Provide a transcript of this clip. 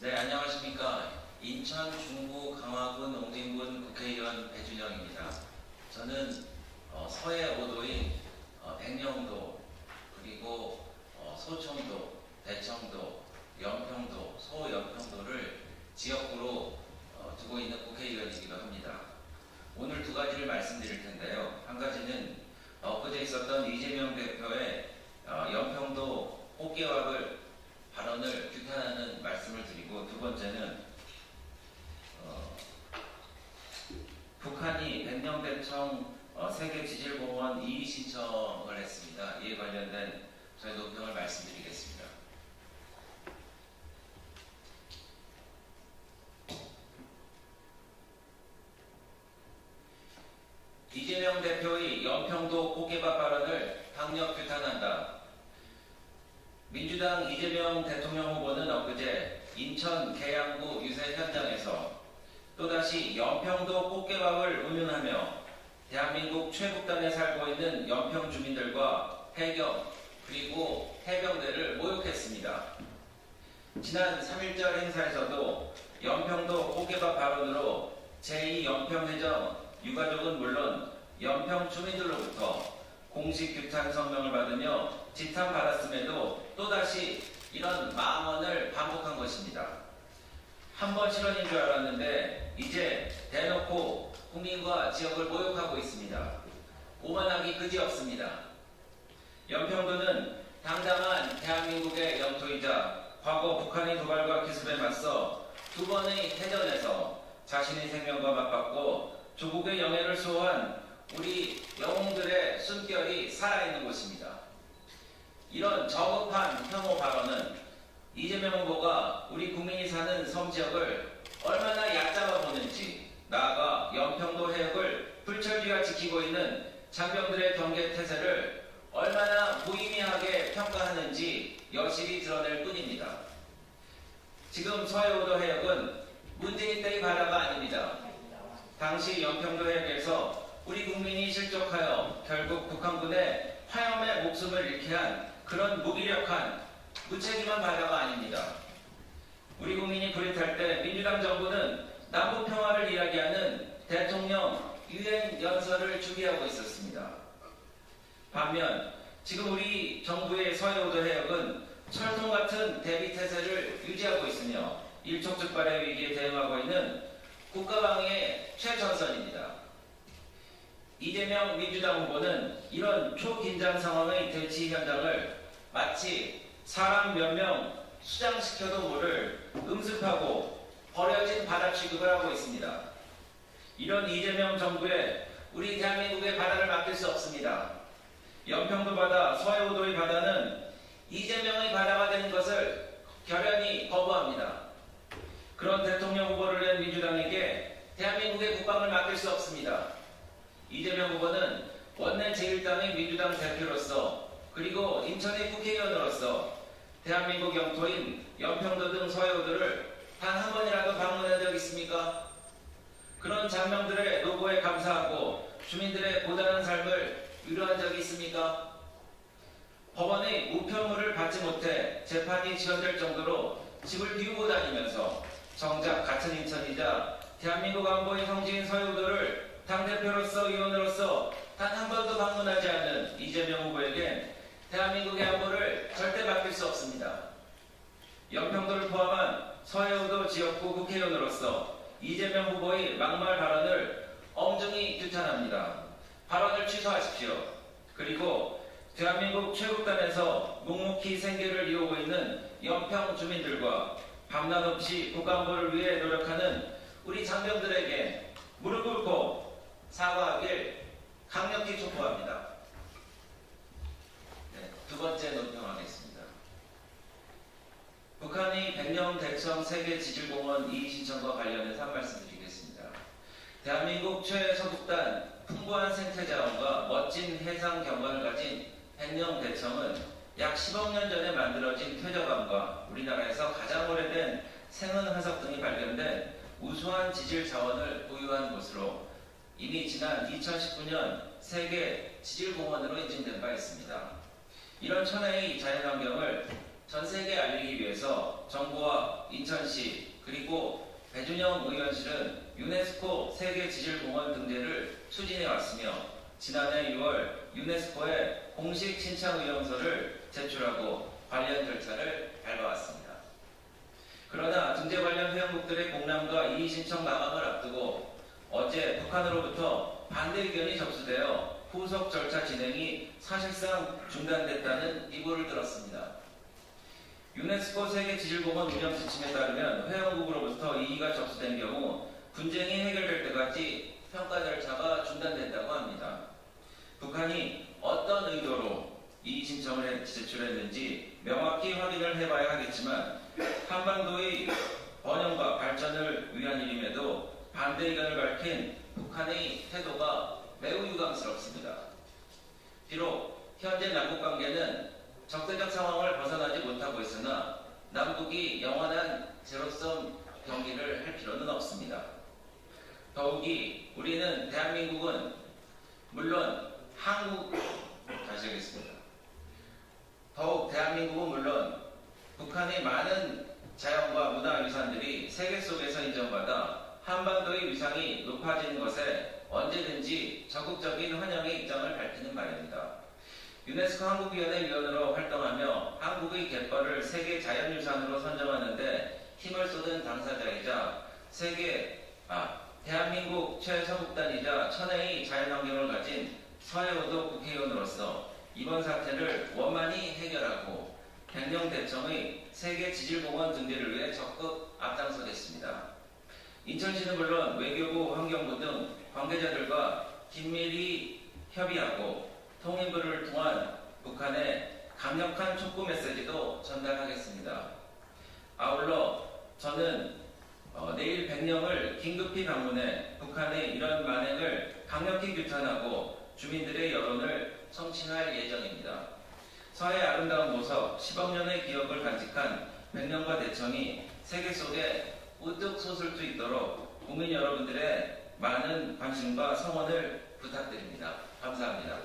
네, 안녕하십니까. 인천 중구 강화군 옹진군 국회의원 배준영입니다. 저는 서해 5도인 백령도, 그리고 소청도, 대청도, 연평도, 소연평도를 지역구로 두고 있는 국회의원이기도 합니다. 오늘 두 가지를 말씀드릴 텐데요. 한 가지는 엊그제 있었던 이재명 대표의 연평도 꽃게밥을 발언을 규탄하는 말씀을 드리고, 두 번째는 북한이 백령대청 세계지질공원 이의 신청을 했습니다. 이에 관련된 저의 논평을 말씀드리겠습니다. 이재명 대표의 연평도 꽃게밥 발언을 강력 규탄한다. 민주당 이재명 대통령 후보는 엊그제 인천 계양구 유세 현장에서 또다시 연평도 꽃게밥을 운운하며 대한민국 최북단에 살고 있는 연평 주민들과 해경 그리고 해병대를 모욕했습니다. 지난 3.1절 행사에서도 연평도 꽃게밥 발언으로 제2연평해전 유가족은 물론 연평 주민들로부터 공식 규탄 성명을 받으며 지탄받았음에도 또다시 이런 망언을 반복한 것입니다. 한 번 실언인 줄 알았는데 이제 대놓고 국민과 지역을 모욕하고 있습니다. 오만하기 그지없습니다. 연평도는 당당한 대한민국의 영토이자 과거 북한의 도발과 기습에 맞서 두 번의 해전에서 자신의 생명과 맞받고 조국의 영예를 수호한 우리 영웅들의 숨결이 살아있는 곳입니다. 이런 저급한 혐오 발언은 이재명 후보가 우리 국민이 사는 섬지역을 얼마나 얕잡아 보는지, 나아가 연평도 해역을 불철주야 지키고 있는 장병들의 경계 태세를 얼마나 무의미하게 평가하는지 여실히 드러낼 뿐입니다. 지금 서해오도 해역은 문재인 때의 바다가 아닙니다. 당시 연평도 해역에서 우리 국민이 실족하여 결국 북한군의 화염에 목숨을 잃게 한 그런 무기력한 무책임한 바다가 아닙니다. 우리 국민이 불이탈 때 민주당 정부는 남북 평화를 이야기하는 대통령 유엔 연설을 준비하고 있었습니다. 반면 지금 우리 정부의 서해오도 해역은 철통 같은 대비 태세를 유지하고 있으며 일촉즉발의 위기에 대응하고 있는 국가방위의 최전선입니다. 이재명 민주당 후보는 이런 초긴장 상황의 대치 현장을 마치 사람 몇 명 수장시켜도 모를 음습하고 버려진 바다 취급을 하고 있습니다. 이런 이재명 정부에 우리 대한민국의 바다를 맡길 수 없습니다. 연평도 바다, 서해오도의 바다는 이재명의 바다가 되는 것을 결연히 거부합니다. 그런 대통령 후보를 낸 민주당에게 대한민국의 국방을 맡길 수 없습니다. 이재명 후보는 원내 제1당의 민주당 대표로서 그리고 인천의 국회의원으로서 대한민국 영토인 연평도 등 서해오도를 단 한 번이라도 방문한 적 있습니까? 그런 장병들의 노고에 감사하고 주민들의 고단한 삶을 위로한 적이 있습니까? 법원의 우편물을 받지 못해 재판이 지연될 정도로 집을 비우고 다니면서 정작 같은 인천이자 대한민국 안보의 성지인 서해오도를 당대표로서 의원으로서 단 한 번도 방문하지 않는 이재명 후보에겐 대한민국의 안보를 절대 맡길 수 없습니다. 연평도를 포함한 서해오도 지역구 국회의원으로서 이재명 후보의 막말 발언을 엄중히 규탄합니다. 발언을 취소하십시오. 그리고 대한민국 최북단에서 묵묵히 생계를 이루고 있는 연평 주민들과 밤낮 없이 국가안보를 위해 노력하는 우리 장병들에게 무릎 꿇고 사과하길 강력히 촉구합니다. 두 번째 논평하겠습니다. 북한의 백령대청 세계지질공원 이의 신청과 관련해서 한 말씀 드리겠습니다. 대한민국 최서북단 풍부한 생태자원과 멋진 해상 경관을 가진 백령대청은 약 10억 년 전에 만들어진 퇴적암과 우리나라에서 가장 오래된 생은 화석 등이 발견된 우수한 지질 자원을 보유한 곳으로 이미 지난 2019년 세계 지질공원으로 인증된 바 있습니다. 이런 천혜의 자연환경을 전 세계에 알리기 위해서 정부와 인천시 그리고 배준영 의원실은 유네스코 세계지질공원 등재를 추진해 왔으며 지난해 6월 유네스코에 공식 신청 의원서를 제출하고 관련 절차를 밟아왔습니다. 그러나 등재 관련 회원국들의 공람과 이의 신청 마감을 앞두고 어제 북한으로부터 반대 의견이 접수되어 후속 절차 진행이 사실상 중단됐다는 이보를 들었습니다. 유네스코 세계지질공원 운영 지침에 따르면 회원국으로부터 이의가 접수된 경우 분쟁이 해결될 때까지 평가 절차가 중단된다고 합니다. 북한이 어떤 의도로 이의 신청을 제출했는지 명확히 확인을 해봐야 하겠지만 한반도의 번영과 발전을 위한 일임에도 반대 의견을 밝힌 북한의 태도가 매우 유감스럽습니다. 비록 현재 남북관계는 적대적 상황을 벗어나지 못하고 있으나 남북이 영원한 제로섬 경기를 할 필요는 없습니다. 더욱이 우리는 대한민국은 물론 다시 하겠습니다. 더욱 대한민국은 물론 북한의 많은 자연과 문화유산들이 세계 속에서 인정받아 한반도의 위상이 높아지는 것에 언제든지 적극적인 환영의 입장을 밝히는 바입니다. 유네스코 한국위원회 위원으로 활동하며 한국의 갯벌을 세계 자연유산으로 선정하는 데 힘을 쏟은 당사자이자 대한민국 최서북단이자 천혜의 자연환경을 가진 서해오도 국회의원으로서 이번 사태를 원만히 해결하고 백령대청의 세계지질공원 등재를 위해 적극 앞장서겠습니다. 인천시는 물론 외교부, 환경부 등 관계자들과 긴밀히 협의하고 통일부를 통한 북한에 강력한 촉구 메시지도 전달하겠습니다. 아울러 저는 내일 백령을 긴급히 방문해 북한의 이런 만행을 강력히 규탄하고 주민들의 여론을 청취할 예정입니다. 서해의 아름다운 보석, 10억 년의 기억을 간직한 백령과 대청이 세계 속에 우뚝 솟을 수 있도록 국민 여러분들의 많은 관심과 성원을 부탁드립니다. 감사합니다.